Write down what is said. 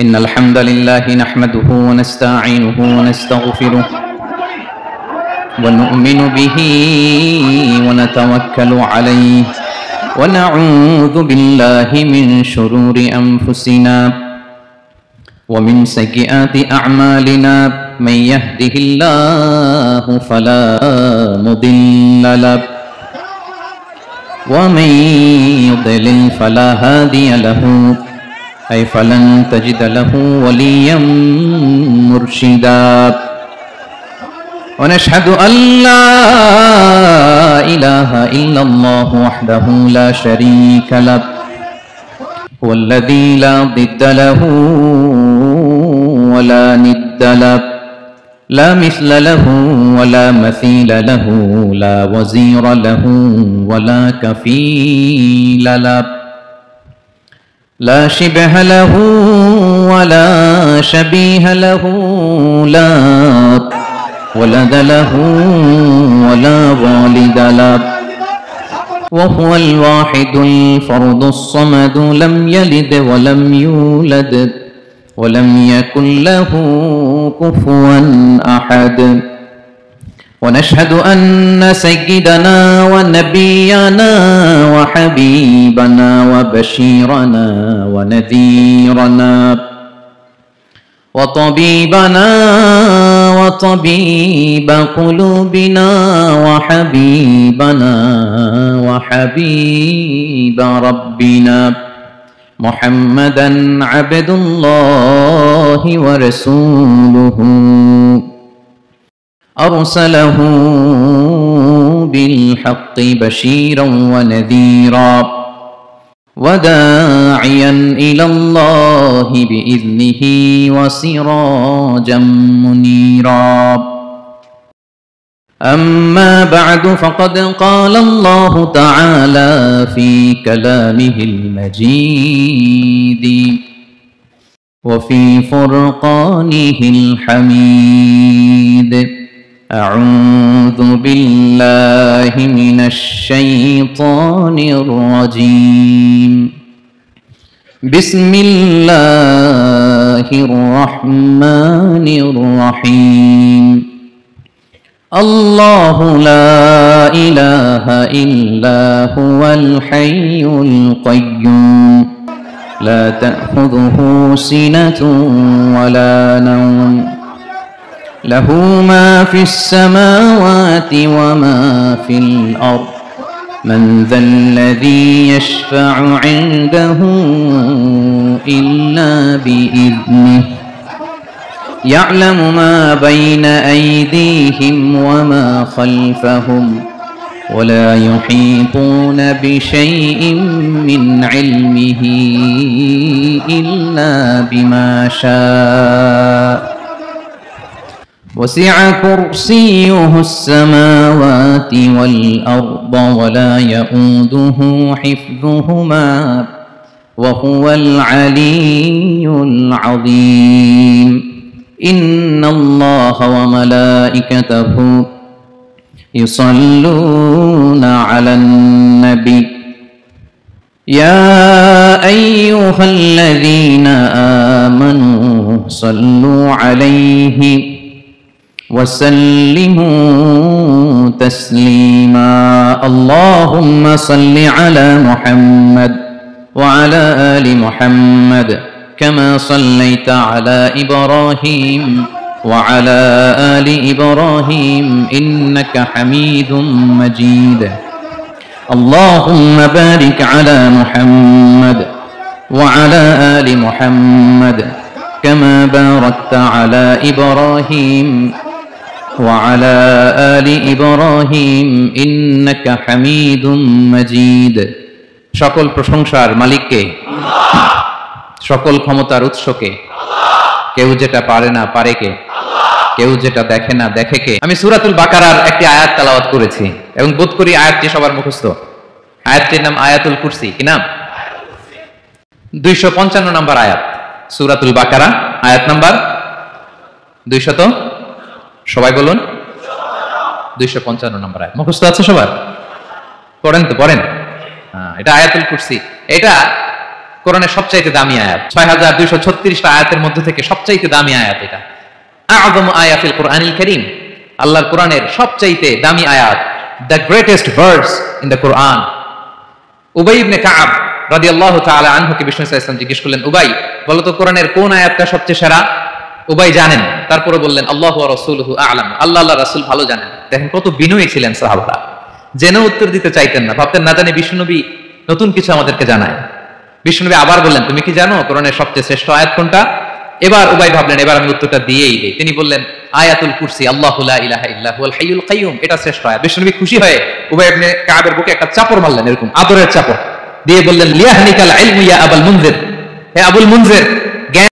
إن الحمد لله نحمده ونستعينه ونستغفره ونؤمن به ونتوكل عليه ونعوذ بالله من شرور أنفسنا ومن سيئات أعمالنا من يهده الله فلا مضل له ومن يضلل فلا هادي له أي فلن تجد له وليا مرشدا ونشهد أن لا إله إلا الله وحده لا شريك له هو الذي لا ضد له ولا ند له لا مثل له ولا مثيل له لا وزير له ولا كفيل له لا شبه له ولا شبيه له لا ولد له ولا والد له وهو الواحد الفرد الصمد لم يلد ولم يولد ولم يكن له كفوا أحد ونشهد أن سيدنا ونبينا وحبيبنا وبشيرنا ونذيرنا وطبيبنا وطبيب قلوبنا وحبيبنا وحبيب ربنا محمدا عبد الله ورسوله أرسله بالحق بشيرا ونذيرا وداعيا إلى الله بإذنه وسراجا منيرا أما بعد فقد قال الله تعالى في كلامه المجيد وفي فرقانه الحميد أعوذ بالله من الشيطان الرجيم بسم الله الرحمن الرحيم الله لا إله إلا هو الحي القيوم لا تأخذه سنة ولا نوم له ما في السماوات وما في الأرض من ذا الذي يشفع عنده إلا بإذنه يعلم ما بين أيديهم وما خلفهم ولا يحيطون بشيء من علمه إلا بما شاء وسع كرسيه السماوات والأرض ولا يؤوده حفظهما وهو العلي العظيم إن الله وملائكته يصلون على النبي يا أيها الذين آمنوا صلوا عليه وسلموا تسليما اللهم صل على محمد وعلى آل محمد كما صليت على إبراهيم وعلى آل إبراهيم إنك حميد مجيد اللهم بارك على محمد وعلى آل محمد كما باركت على إبراهيم وعلى آل إبراهيم إنك حميد مجيد সকল প্রশংসার মালিককে সকল ক্ষমতার উৎসকে কেউ যেটা পারে না পারে কে কেউ যেটা দেখে না দেখে কে আমি সূরাতুল বাকারার একটি আয়াত তেলাওয়াত করেছি এবং বোধ করি আয়াতটি সবার মুখস্থ আয়াতটির নাম আয়াতুল কুরসি কি নাম 255 নম্বর আয়াত সূরাতুল বাকারা আয়াত নাম্বার 200 সবাই বলুন 255 নম্বর আয়াত মুখস্থ আছে সবার পড়েন তো পড়েন এটা আয়াতুল কুরসি এটা কোরআনের সবচাইতে দামি আয়াত, ৬,২৩৬টা আয়াতের মধ্যে থেকে সবচাইতে দামি আয়াত এটা। আযমু আয়াতিল কোরআনিল কারীম, আল্লাহর কোরআনের সবচাইতে দামি আয়াত, the greatest verse in the Quran. Ubai ibn Kab রাদিয়াল্লাহু তাআলা আনহুকে বিষ্ণু সাল্লাল্লাহু আলাইহি ওয়াসাল্লাম জিজ্ঞেস করলেন, উবাই বলো তো কোরআনের কোন আয়াতটা সবচেয়ে সেরা? উবাই জানেন, তারপরে বললেন আল্লাহু ওয়া রাসূলুহু আ'লাম, আল্লাহ আল্লাহর রাসূল ভালো জানেন। দেখেন কত বিনয়ী ছিলেন সাহাবারা, জেনে উত্তর দিতে চাইতেন না, ভাবতেন না জানি বিষ্ণুনবী নতুন কিছু আমাদেরকে জানায়। বিষ্ণুনবী আবার বললেন, তুমি কি জানো কোরআনের সবচেয়ে শ্রেষ্ঠ আয়াত কোনটা? এবার উবাই ভাবলেন এবার আমি উত্তরটা দিয়েই দেই। তিনি বললেন আয়াতুল কুরসি, আল্লাহু লা ইলাহা ইল্লা হুয়াল হাইয়ুল কাইয়্যুম, এটা শ্রেষ্ঠ আয়াত। বিষ্ণুনবী খুশি হয়ে উবাই ইবনে কাবের বুকে একটা চাপড় মারলেন, এরকম আদরের চাপড় দিয়ে বললেন লিয়াহনিকাল ইলমু ইয়া আবুল মুনজির, হে আবুল মুনজির